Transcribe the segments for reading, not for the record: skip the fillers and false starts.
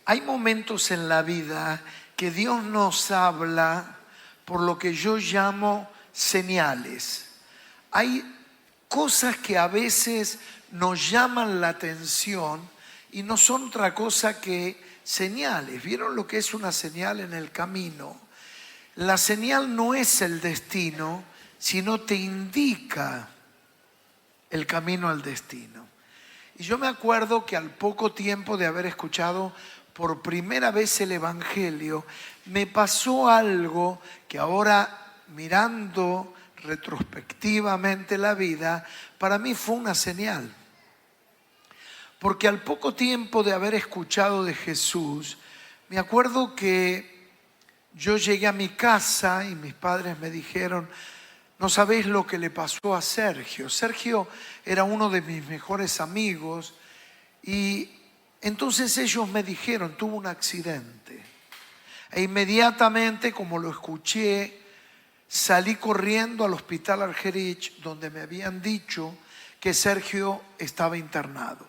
Hay momentos en la vida que Dios nos habla por lo que yo llamo señales. Hay cosas que a veces nos llaman la atención y no son otra cosa que señales. ¿Vieron lo que es una señal en el camino? La señal no es el destino, sino te indica el camino al destino. Y yo me acuerdo que al poco tiempo de haber escuchado por primera vez el Evangelio, me pasó algo que ahora, mirando retrospectivamente la vida, para mí fue una señal. Porque al poco tiempo de haber escuchado de Jesús, me acuerdo que yo llegué a mi casa y mis padres me dijeron: no sabéis lo que le pasó a Sergio. Sergio era uno de mis mejores amigos y entonces ellos me dijeron: tuvo un accidente. E inmediatamente, como lo escuché, salí corriendo al hospital Argerich, donde me habían dicho que Sergio estaba internado.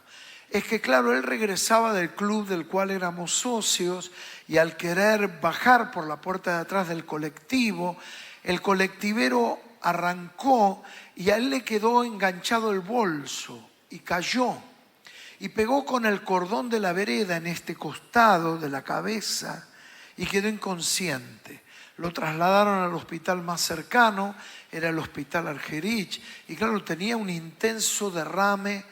Es que claro, él regresaba del club del cual éramos socios y al querer bajar por la puerta de atrás del colectivo, el colectivero arrancó y a él le quedó enganchado el bolso y cayó. Y pegó con el cordón de la vereda en este costado de la cabeza y quedó inconsciente. Lo trasladaron al hospital más cercano, era el hospital Argerich, y claro, tenía un intenso derrame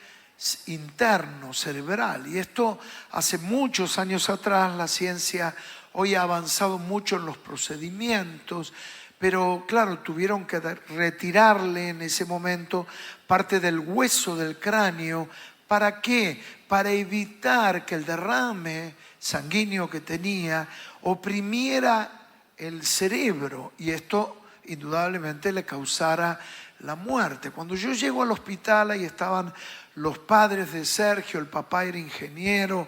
interno, cerebral. Y esto hace muchos años atrás. La ciencia hoy ha avanzado mucho en los procedimientos, pero claro, tuvieron que retirarle en ese momento parte del hueso del cráneo. ¿Para qué? Para evitar que el derrame sanguíneo que tenía oprimiera el cerebro y esto indudablemente le causara la muerte. Cuando yo llego al hospital, ahí estaban los padres de Sergio, el papá era ingeniero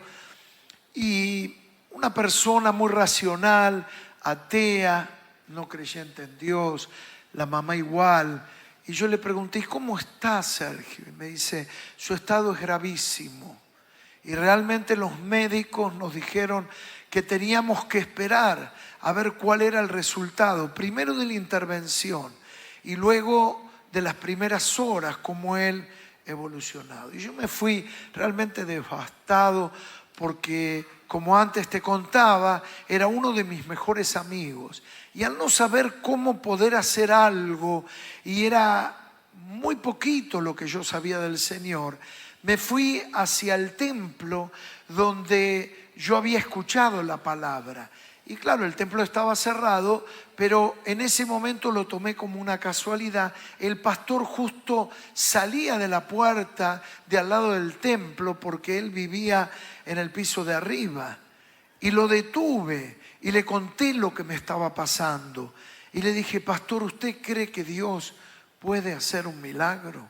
y una persona muy racional, atea, no creyente en Dios, la mamá igual. Y yo le pregunté: ¿cómo está Sergio? Y me dice: su estado es gravísimo. Y realmente los médicos nos dijeron que teníamos que esperar a ver cuál era el resultado, primero de la intervención y luego de las primeras horas, cómo él evolucionado. Y yo me fui realmente devastado porque, como antes te contaba, era uno de mis mejores amigos. Y al no saber cómo poder hacer algo, y era muy poquito lo que yo sabía del Señor, me fui hacia el templo donde yo había escuchado la palabra. Y claro, el templo estaba cerrado, pero en ese momento lo tomé como una casualidad. El pastor justo salía de la puerta de al lado del templo porque él vivía en el piso de arriba. Y lo detuve y le conté lo que me estaba pasando. Y le dije: pastor, ¿usted cree que Dios puede hacer un milagro?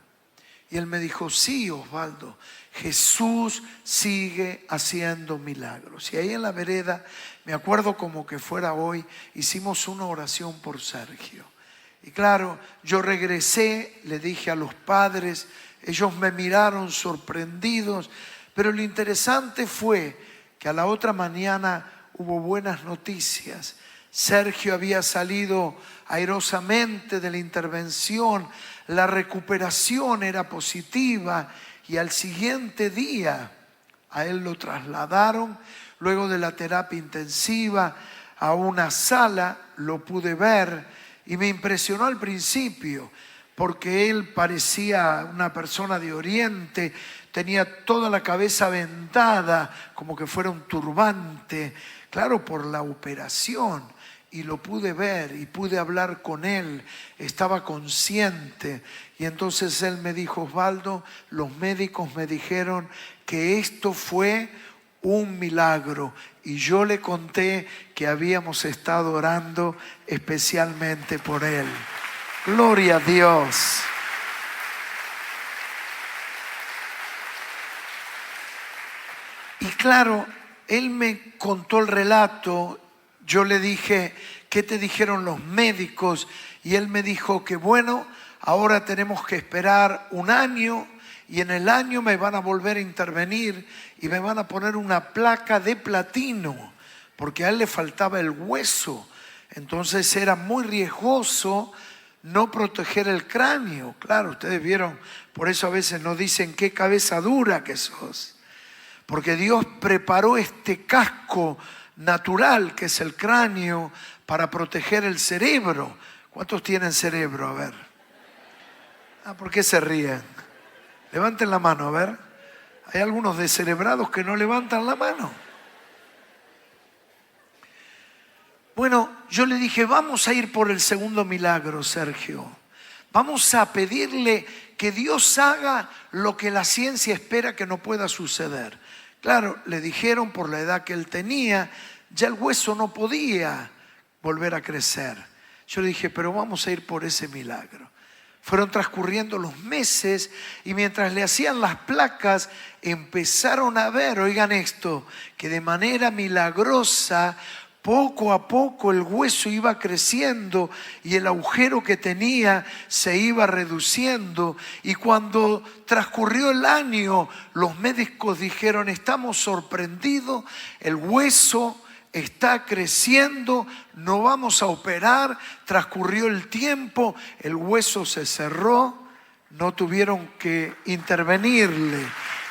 Y él me dijo: sí, Osvaldo, Jesús sigue haciendo milagros. Y ahí en la vereda, me acuerdo como que fuera hoy, hicimos una oración por Sergio. Y claro, yo regresé, le dije a los padres, ellos me miraron sorprendidos, pero lo interesante fue que a la otra mañana hubo buenas noticias. Sergio había salido airosamente de la intervención, la recuperación era positiva y al siguiente día a él lo trasladaron, luego de la terapia intensiva, a una sala. Lo pude ver y me impresionó al principio porque él parecía una persona de Oriente, tenía toda la cabeza vendada como que fuera un turbante, claro, por la operación. Y lo pude ver y pude hablar con él, estaba consciente. Y entonces él me dijo: Osvaldo, los médicos me dijeron que esto fue un milagro. Y yo le conté que habíamos estado orando especialmente por él. Gloria a Dios. Y claro, él me contó el relato. Yo le dije: ¿qué te dijeron los médicos? Y él me dijo que bueno, ahora tenemos que esperar un año y en el año me van a volver a intervenir y me van a poner una placa de platino, porque a él le faltaba el hueso. Entonces era muy riesgoso no proteger el cráneo. Claro, ustedes vieron, por eso a veces nos dicen qué cabeza dura que sos. Porque Dios preparó este casco natural que es el cráneo para proteger el cerebro. ¿Cuántos tienen cerebro? A ver. ¿Por qué se ríen? Levanten la mano, a ver. Hay algunos descerebrados que no levantan la mano. Bueno, yo le dije, vamos a ir por el segundo milagro, Sergio. Vamos a pedirle que Dios haga lo que la ciencia espera que no pueda suceder. Claro, le dijeron por la edad que él tenía, ya el hueso no podía volver a crecer. Yo le dije, pero vamos a ir por ese milagro. Fueron transcurriendo los meses y mientras le hacían las placas empezaron a ver, oigan esto, que de manera milagrosa poco a poco el hueso iba creciendo y el agujero que tenía se iba reduciendo. Y cuando transcurrió el año, los médicos dijeron, estamos sorprendidos, el hueso está creciendo, no vamos a operar. Transcurrió el tiempo, el hueso se cerró, no tuvieron que intervenirle.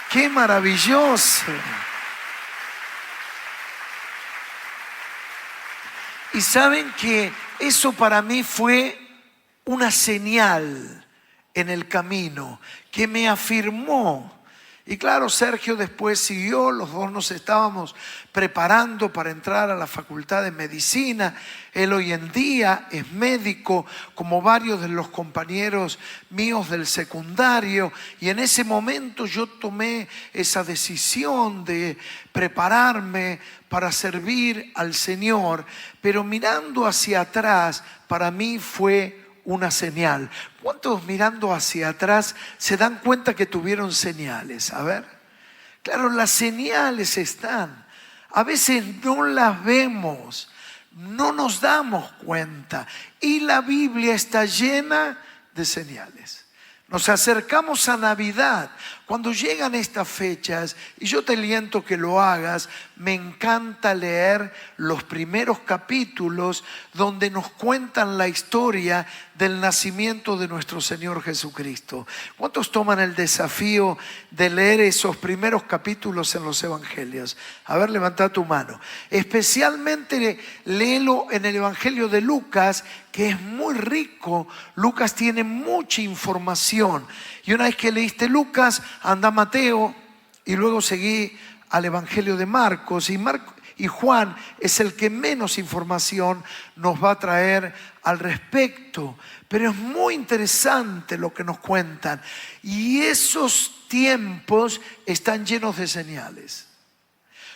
¡Qué maravilloso! Y saben que eso para mí fue una señal en el camino que me afirmó. Y claro, Sergio después siguió, los dos nos estábamos preparando para entrar a la facultad de medicina. Él hoy en día es médico, como varios de los compañeros míos del secundario. Y en ese momento yo tomé esa decisión de prepararme para servir al Señor. Pero mirando hacia atrás, para mí fue una señal. ¿Cuántos mirando hacia atrás se dan cuenta que tuvieron señales? A ver. Claro, las señales están. A veces no las vemos, no nos damos cuenta. Y la Biblia está llena de señales. Nos acercamos a Navidad. Cuando llegan estas fechas, y yo te aliento que lo hagas, me encanta leer los primeros capítulos donde nos cuentan la historia del nacimiento de nuestro Señor Jesucristo. ¿Cuántos toman el desafío de leer esos primeros capítulos en los evangelios? A ver, levanta tu mano. Especialmente léelo en el evangelio de Lucas, que es muy rico. Lucas tiene mucha información. Y una vez que leíste Lucas, anda a Mateo y luego seguí al evangelio de Marcos. Y Juan es el que menos información nos va a traer al respecto. Pero es muy interesante lo que nos cuentan. Y esos tiempos están llenos de señales.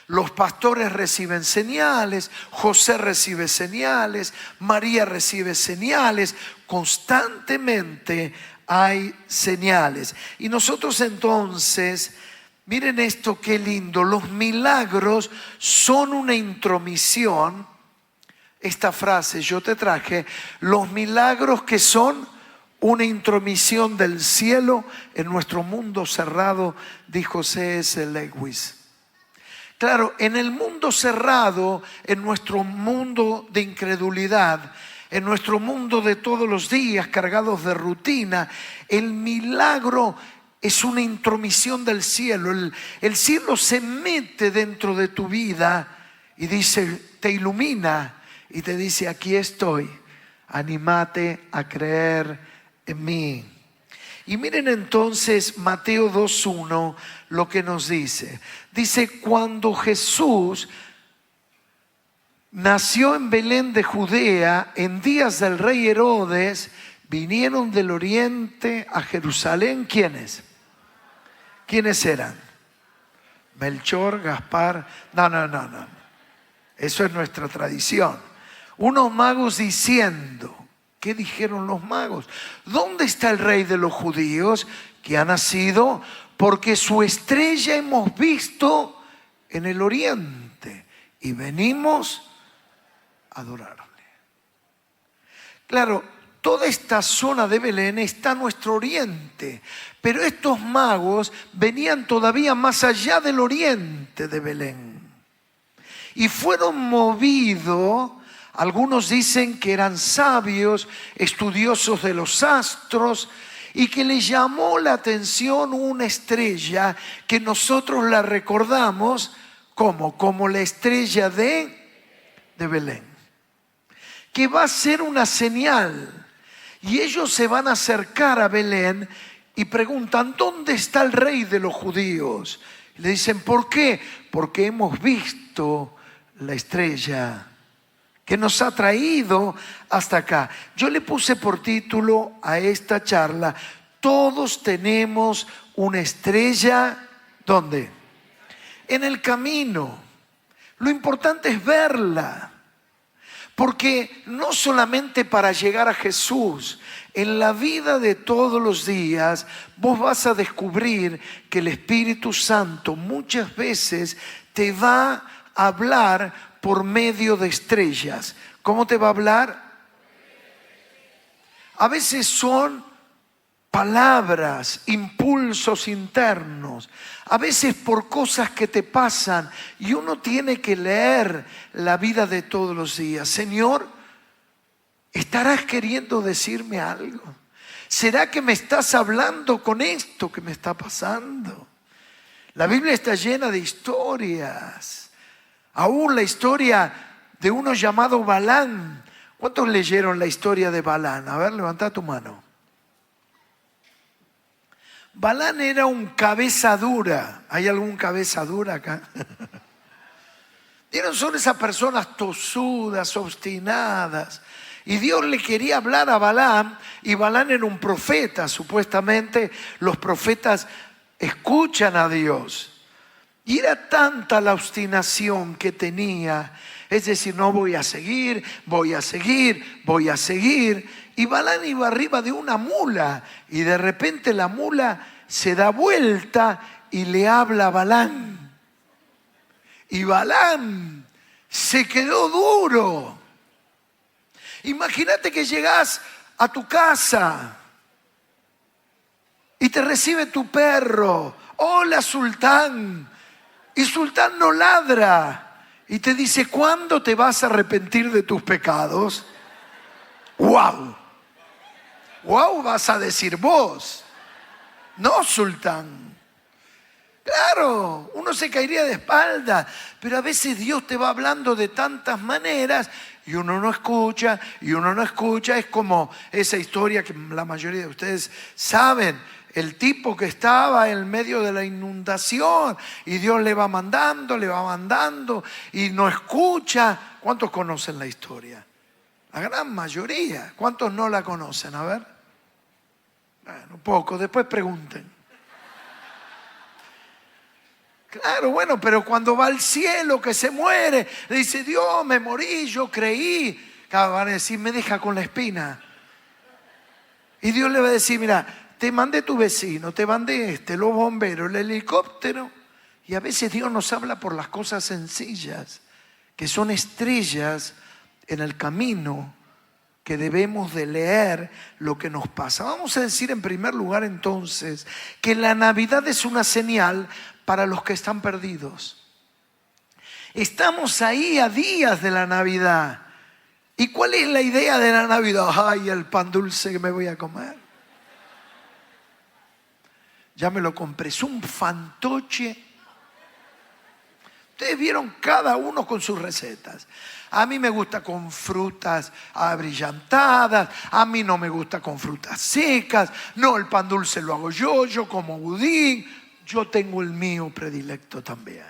Los pastores reciben señales, José recibe señales, María recibe señales. Constantemente hay señales. Y nosotros entonces, miren esto qué lindo, los milagros son una intromisión. Esta frase yo te traje, los milagros que son una intromisión del cielo en nuestro mundo cerrado, dijo C.S. Lewis. Claro, en el mundo cerrado, en nuestro mundo de incredulidad, en nuestro mundo de todos los días cargados de rutina, el milagro es una intromisión del cielo. El cielo se mete dentro de tu vida y dice, te ilumina y te dice, aquí estoy, anímate a creer en mí. Y miren entonces Mateo 2:1 lo que nos dice. Dice, cuando Jesús nació en Belén de Judea, en días del rey Herodes, vinieron del oriente a Jerusalén. ¿Quiénes? ¿Quiénes eran? Melchor, Gaspar. No. Eso es nuestra tradición. Unos magos diciendo, ¿qué dijeron los magos? ¿Dónde está el rey de los judíos que ha nacido? Porque su estrella hemos visto en el oriente y venimos a adorarle. Claro, toda esta zona de Belén está a nuestro oriente, pero estos magos venían todavía más allá del oriente de Belén y fueron movidos. Algunos dicen que eran sabios, estudiosos de los astros, y que les llamó la atención una estrella que nosotros la recordamos como la estrella de Belén, que va a ser una señal. Y ellos se van a acercar a Belén y preguntan: ¿dónde está el rey de los judíos? Y le dicen: ¿por qué? Porque hemos visto la estrella que nos ha traído hasta acá. Yo le puse por título a esta charla: todos tenemos una estrella, ¿dónde? En el camino. Lo importante es verla, porque no solamente para llegar a Jesús, en la vida de todos los días vos vas a descubrir que el Espíritu Santo muchas veces te va a hablar por medio de estrellas. ¿Cómo te va a hablar? A veces son palabras, impulsos internos, a veces por cosas que te pasan, y uno tiene que leer la vida de todos los días. Señor, ¿estarás queriendo decirme algo? ¿Será que me estás hablando con esto que me está pasando? La Biblia está llena de historias. Aún la historia de uno llamado Balán. ¿Cuántos leyeron la historia de Balán? A ver, levanta tu mano. Balán era un cabeza dura. ¿Hay algún cabeza dura acá? Son esas personas tosudas, obstinadas. Y Dios le quería hablar a Balán, y Balán era un profeta. Supuestamente los profetas escuchan a Dios. Y era tanta la obstinación que tenía, es decir, no voy a seguir, voy a seguir, voy a seguir. Y Balán iba arriba de una mula, y de repente la mula se da vuelta y le habla a Balán. Y Balán se quedó duro. Imagínate que llegás a tu casa y te recibe tu perro. Hola, Sultán. Y Sultán no ladra y te dice: ¿cuándo te vas a arrepentir de tus pecados? ¡Wow! ¡Wow! Vas a decir vos, no Sultán. Claro, uno se caería de espalda, pero a veces Dios te va hablando de tantas maneras y uno no escucha, y uno no escucha. Es como esa historia que la mayoría de ustedes saben. El tipo que estaba en medio de la inundación y Dios le va mandando y no escucha. ¿Cuántos conocen la historia? La gran mayoría. ¿Cuántos no la conocen? A ver. Bueno, poco, después pregunten. Claro, bueno, pero cuando va al cielo, que se muere, le dice: Dios, me morí, yo creí. Claro, van a decir: me deja con la espina. Y Dios le va a decir: mira, te mandé tu vecino, te mandé los bomberos, el helicóptero. Y a veces Dios nos habla por las cosas sencillas, que son estrellas en el camino, que debemos de leer lo que nos pasa. Vamos a decir en primer lugar entonces que la Navidad es una señal para los que están perdidos. Estamos ahí a días de la Navidad. ¿Y cuál es la idea de la Navidad? Ay, el pan dulce que me voy a comer. Ya me lo compré, es un fantoche. Ustedes vieron cada uno con sus recetas. A mí me gusta con frutas abrillantadas, a mí no me gusta con frutas secas. No, el pan dulce lo hago yo como budín. Yo tengo el mío predilecto también.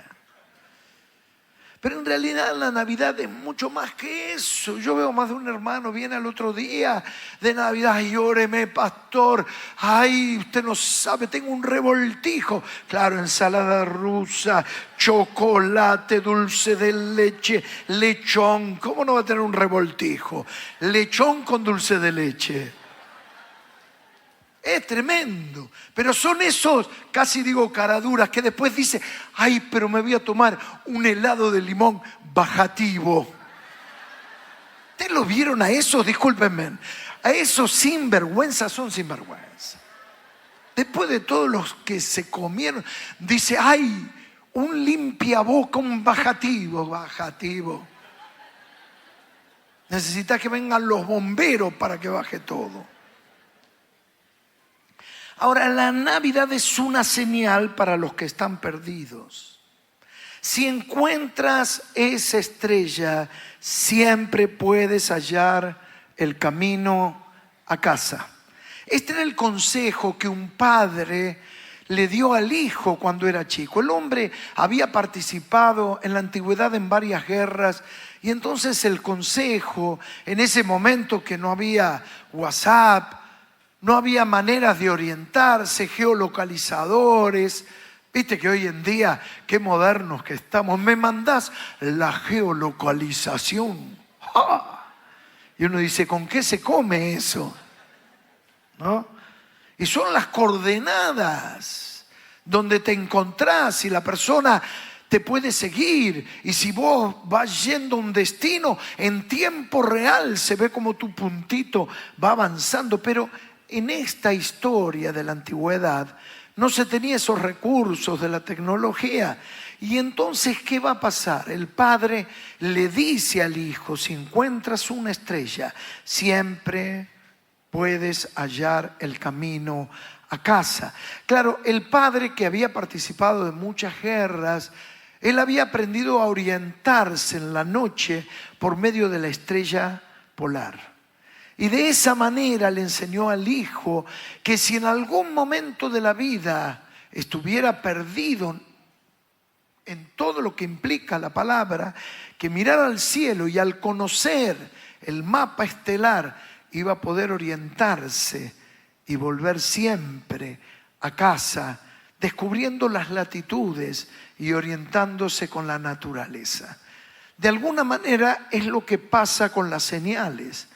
Pero en realidad la Navidad es mucho más que eso. Yo veo más de un hermano, viene al otro día de Navidad: ay, óreme, pastor, ay, usted no sabe, tengo un revoltijo. Claro, ensalada rusa, chocolate, dulce de leche, lechón. ¿Cómo no va a tener un revoltijo? Lechón con dulce de leche. Es tremendo, pero son esos, casi digo caraduras, que después dice: ay, pero me voy a tomar un helado de limón bajativo. ¿Ustedes lo vieron a esos? Discúlpenme. A esos sinvergüenzas son sinvergüenza. Después de todos los que se comieron, dice, ay, un limpiaboca, un bajativo. Necesitas que vengan los bomberos para que baje todo. Ahora, la Navidad es una señal para los que están perdidos. Si encuentras esa estrella, siempre puedes hallar el camino a casa. Este era el consejo que un padre le dio al hijo cuando era chico. El hombre había participado en la antigüedad en varias guerras y entonces el consejo, en ese momento que no había WhatsApp, no había maneras de orientarse, geolocalizadores. Viste que hoy en día, qué modernos que estamos. Me mandás la geolocalización. ¡Ja! Y uno dice, ¿con qué se come eso? ¿No? Y son las coordenadas donde te encontrás y la persona te puede seguir. Y si vos vas yendo a un destino, en tiempo real se ve como tu puntito va avanzando. Pero en esta historia de la antigüedad no se tenía esos recursos de la tecnología. Y entonces, ¿qué va a pasar? El padre le dice al hijo, si encuentras una estrella, siempre puedes hallar el camino a casa. Claro, el padre, que había participado de muchas guerras, él había aprendido a orientarse en la noche por medio de la estrella polar. Y de esa manera le enseñó al hijo que si en algún momento de la vida estuviera perdido en todo lo que implica la palabra, que mirara al cielo y al conocer el mapa estelar iba a poder orientarse y volver siempre a casa, descubriendo las latitudes y orientándose con la naturaleza. De alguna manera es lo que pasa con las señales.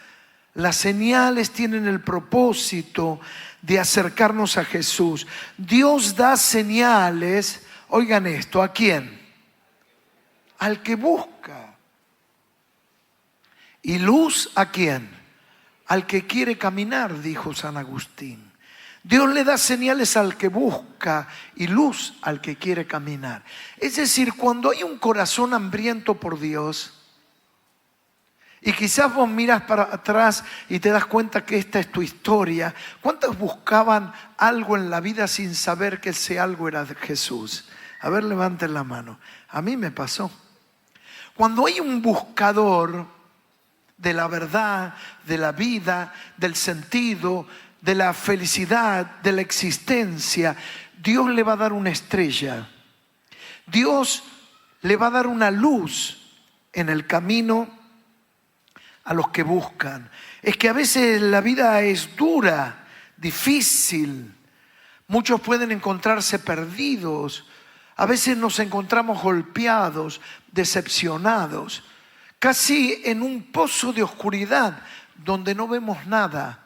Las señales tienen el propósito de acercarnos a Jesús. Dios da señales, oigan esto, ¿a quién? Al que busca. ¿Y luz a quién? Al que quiere caminar, dijo San Agustín. Dios le da señales al que busca y luz al que quiere caminar. Es decir, cuando hay un corazón hambriento por Dios, y quizás vos miras para atrás y te das cuenta que esta es tu historia. ¿Cuántos buscaban algo en la vida sin saber que ese algo era de Jesús? A ver, levanten la mano. A mí me pasó. Cuando hay un buscador de la verdad, de la vida, del sentido, de la felicidad, de la existencia, Dios le va a dar una estrella. Dios le va a dar una luz en el camino a los que buscan. Es que a veces la vida es dura, difícil. Muchos pueden encontrarse perdidos. A veces nos encontramos golpeados, decepcionados, casi en un pozo de oscuridad donde no vemos nada.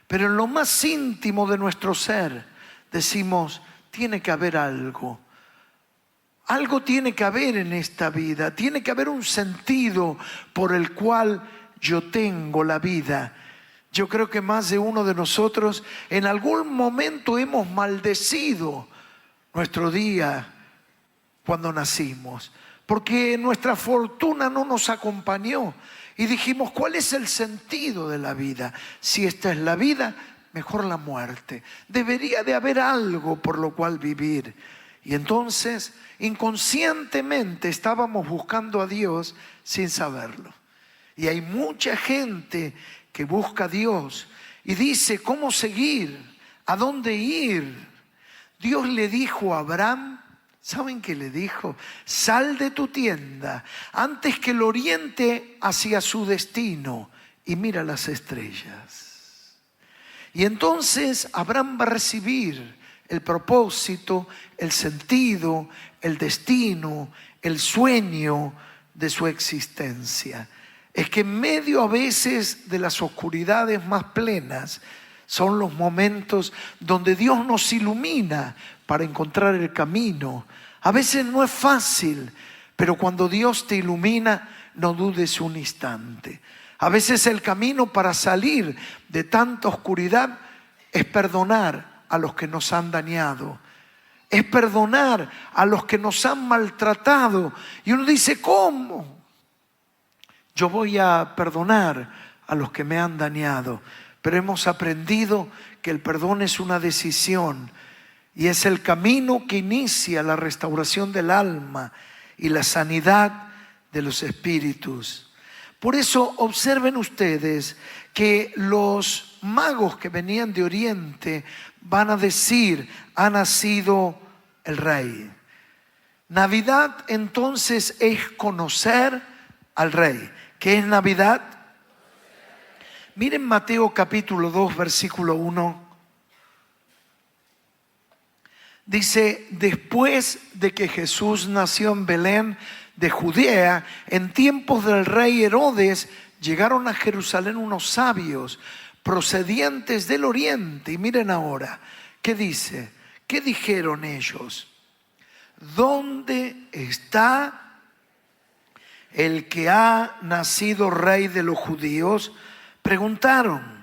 Pero en lo más íntimo de nuestro ser decimos, tiene que haber algo. Algo tiene que haber en esta vida. Tiene que haber un sentido por el cual yo tengo la vida. Yo creo que más de uno de nosotros en algún momento hemos maldecido nuestro día cuando nacimos, porque nuestra fortuna no nos acompañó y dijimos, ¿cuál es el sentido de la vida? Si esta es la vida, mejor la muerte. Debería de haber algo por lo cual vivir. Y entonces, inconscientemente estábamos buscando a Dios sin saberlo. Y hay mucha gente que busca a Dios y dice, ¿cómo seguir? ¿A dónde ir? Dios le dijo a Abraham, ¿saben qué le dijo? Sal de tu tienda antes que lo oriente hacia su destino y mira las estrellas. Y entonces Abraham va a recibir el propósito, el sentido, el destino, el sueño de su existencia. Es que en medio a veces de las oscuridades más plenas son los momentos donde Dios nos ilumina para encontrar el camino. A veces no es fácil, pero cuando Dios te ilumina, no dudes un instante. A veces el camino para salir de tanta oscuridad es perdonar a los que nos han dañado. Es perdonar a los que nos han maltratado. Y uno dice, ¿cómo? Yo voy a perdonar a los que me han dañado. Pero hemos aprendido que el perdón es una decisión y es el camino que inicia la restauración del alma y la sanidad de los espíritus. Por eso observen ustedes que los magos que venían de Oriente van a decir, ha nacido el Rey. Navidad entonces es conocer al Rey. ¿Qué es Navidad? Miren Mateo capítulo 2, versículo 1. Dice, después de que Jesús nació en Belén de Judea, en tiempos del rey Herodes, llegaron a Jerusalén unos sabios procedientes del oriente. Y miren ahora, ¿qué dice? ¿Qué dijeron ellos? ¿Dónde está el que ha nacido rey de los judíos? Preguntaron.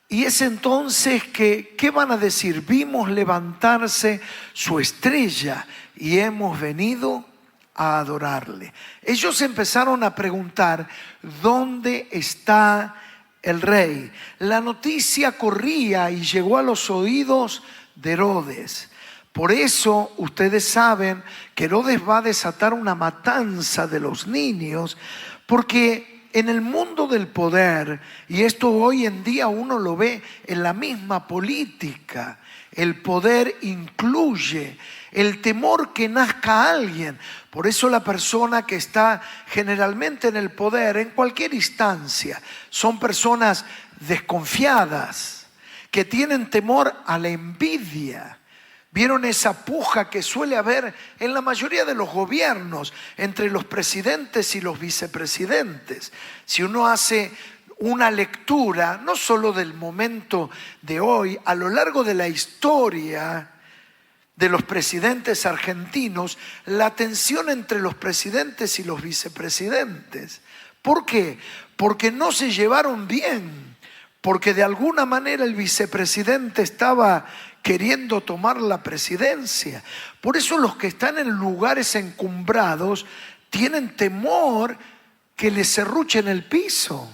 Y es entonces que, ¿qué van a decir? Vimos levantarse su estrella y hemos venido a adorarle. Ellos empezaron a preguntar, ¿dónde está el rey? La noticia corría y llegó a los oídos de Herodes. Por eso ustedes saben que Herodes va a desatar una matanza de los niños, porque en el mundo del poder, y esto hoy en día uno lo ve en la misma política, el poder incluye el temor que nazca alguien. Por eso la persona que está generalmente en el poder, en cualquier instancia, son personas desconfiadas, que tienen temor a la envidia. ¿Vieron esa puja que suele haber en la mayoría de los gobiernos entre los presidentes y los vicepresidentes? Si uno hace una lectura, no solo del momento de hoy, a lo largo de la historia de los presidentes argentinos, la tensión entre los presidentes y los vicepresidentes. ¿Por qué? Porque no se llevaron bien, porque de alguna manera el vicepresidente estaba queriendo tomar la presidencia. Por eso los que están en lugares encumbrados tienen temor que les serruchen el piso.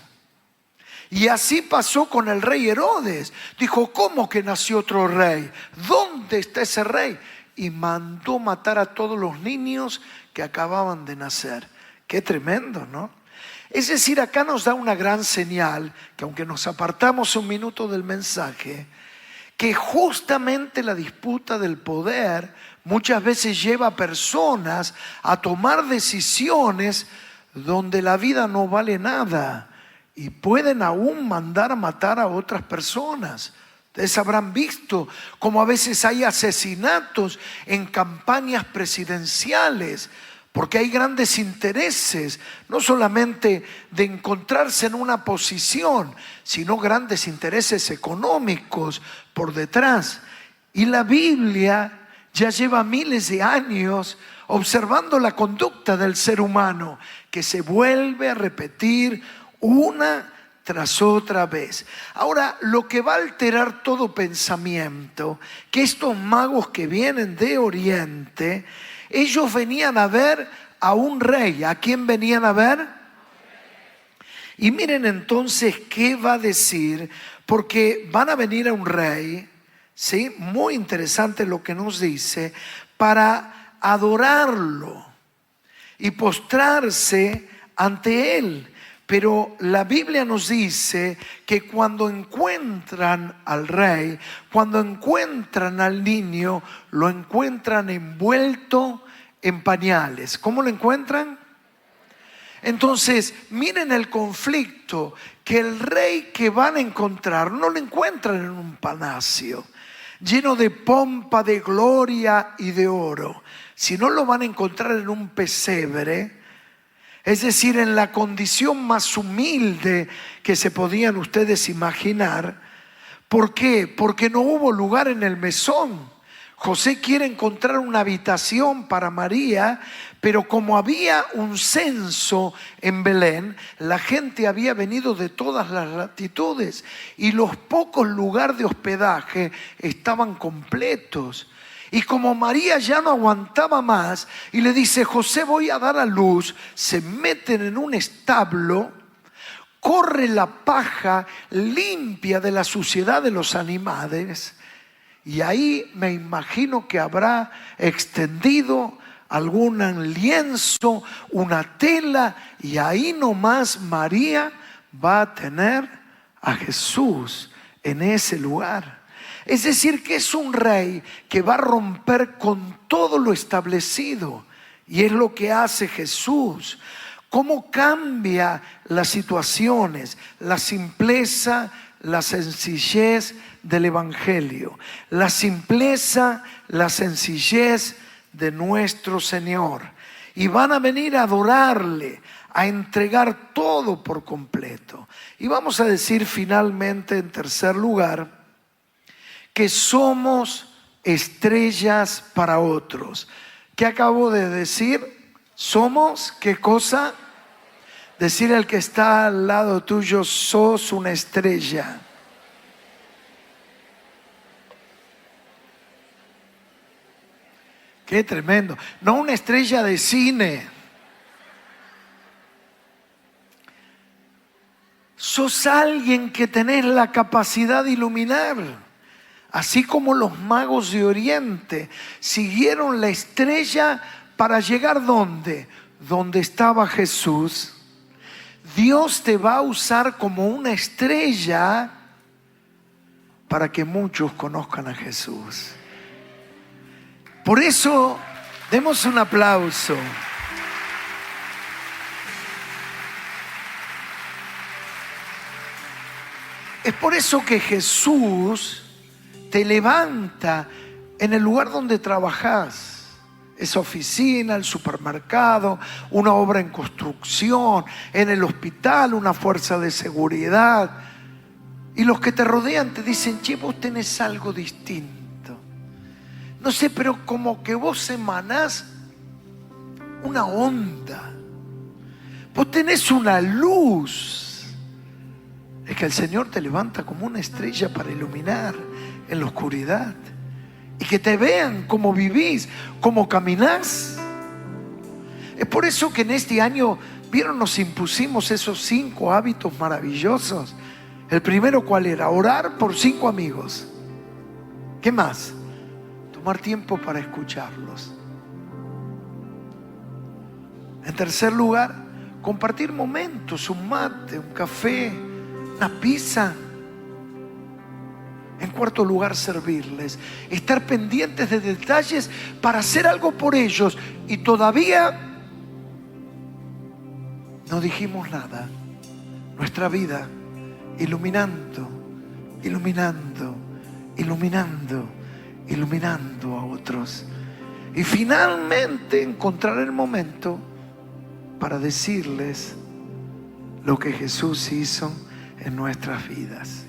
Y así pasó con el rey Herodes. Dijo, ¿cómo que nació otro rey? ¿Dónde está ese rey? Y mandó matar a todos los niños que acababan de nacer. Qué tremendo, ¿no? Es decir, acá nos da una gran señal, que aunque nos apartamos un minuto del mensaje, que justamente la disputa del poder muchas veces lleva a personas a tomar decisiones donde la vida no vale nada y pueden aún mandar a matar a otras personas. Ustedes habrán visto cómo a veces hay asesinatos en campañas presidenciales, porque hay grandes intereses, no solamente de encontrarse en una posición, sino grandes intereses económicos por detrás. Y la Biblia ya lleva miles de años observando la conducta del ser humano, que se vuelve a repetir una tras otra vez. Ahora, lo que va a alterar todo pensamiento, que estos magos que vienen de Oriente, ellos venían a ver a un rey. ¿A quién venían a ver? Y miren entonces qué va a decir, porque van a venir a un rey, ¿sí? Muy interesante lo que nos dice, para adorarlo y postrarse ante él. Pero la Biblia nos dice que cuando encuentran al rey, cuando encuentran al niño, lo encuentran envuelto en pañales. ¿Cómo lo encuentran? Entonces, miren el conflicto, que el rey que van a encontrar no lo encuentran en un palacio lleno de pompa, de gloria y de oro, sino lo van a encontrar en un pesebre. Es decir, en la condición más humilde que se podían ustedes imaginar. ¿Por qué? Porque no hubo lugar en el mesón. José quiere encontrar una habitación para María, pero como había un censo en Belén, la gente había venido de todas las latitudes y los pocos lugares de hospedaje estaban completos. Y como María ya no aguantaba más y le dice: José, voy a dar a luz, se meten en un establo, corre la paja limpia de la suciedad de los animales. Y ahí me imagino que habrá extendido algún lienzo, una tela, y ahí nomás María va a tener a Jesús en ese lugar. Es decir, que es un rey que va a romper con todo lo establecido. Y es lo que hace Jesús. Cómo cambia las situaciones, la simpleza, la sencillez del Evangelio, la simpleza, la sencillez de nuestro Señor. Y van a venir a adorarle, a entregar todo por completo. Y vamos a decir finalmente, en tercer lugar, que somos estrellas para otros. ¿Qué acabo de decir? Somos, ¿qué cosa? Decir al que está al lado tuyo: sos una estrella. Qué tremendo. No una estrella de cine. Sos alguien que tenés la capacidad de iluminar. Así como los magos de Oriente siguieron la estrella para llegar ¿dónde? Donde estaba Jesús. Dios te va a usar como una estrella para que muchos conozcan a Jesús. Por eso, demos un aplauso. Es por eso que Jesús te levanta en el lugar donde trabajas. Esa oficina, el supermercado, una obra en construcción, en el hospital, una fuerza de seguridad. Y los que te rodean te dicen: che, vos tenés algo distinto. No sé, pero como que vos emanás una onda. Vos tenés una luz. Es que el Señor te levanta como una estrella para iluminar en la oscuridad. Y que te vean cómo vivís, cómo caminás. Es por eso que en este año, ¿vieron? Nos impusimos esos 5 hábitos maravillosos. El primero, ¿cuál era? Orar por 5 amigos. ¿Qué más? Tomar tiempo para escucharlos. En tercer lugar, compartir momentos, un mate, un café, una pizza. En cuarto lugar, servirles, estar pendientes de detalles para hacer algo por ellos. Y todavía no dijimos nada. Nuestra vida iluminando, iluminando, iluminando, iluminando a otros. Y finalmente encontrar el momento para decirles lo que Jesús hizo en nuestras vidas.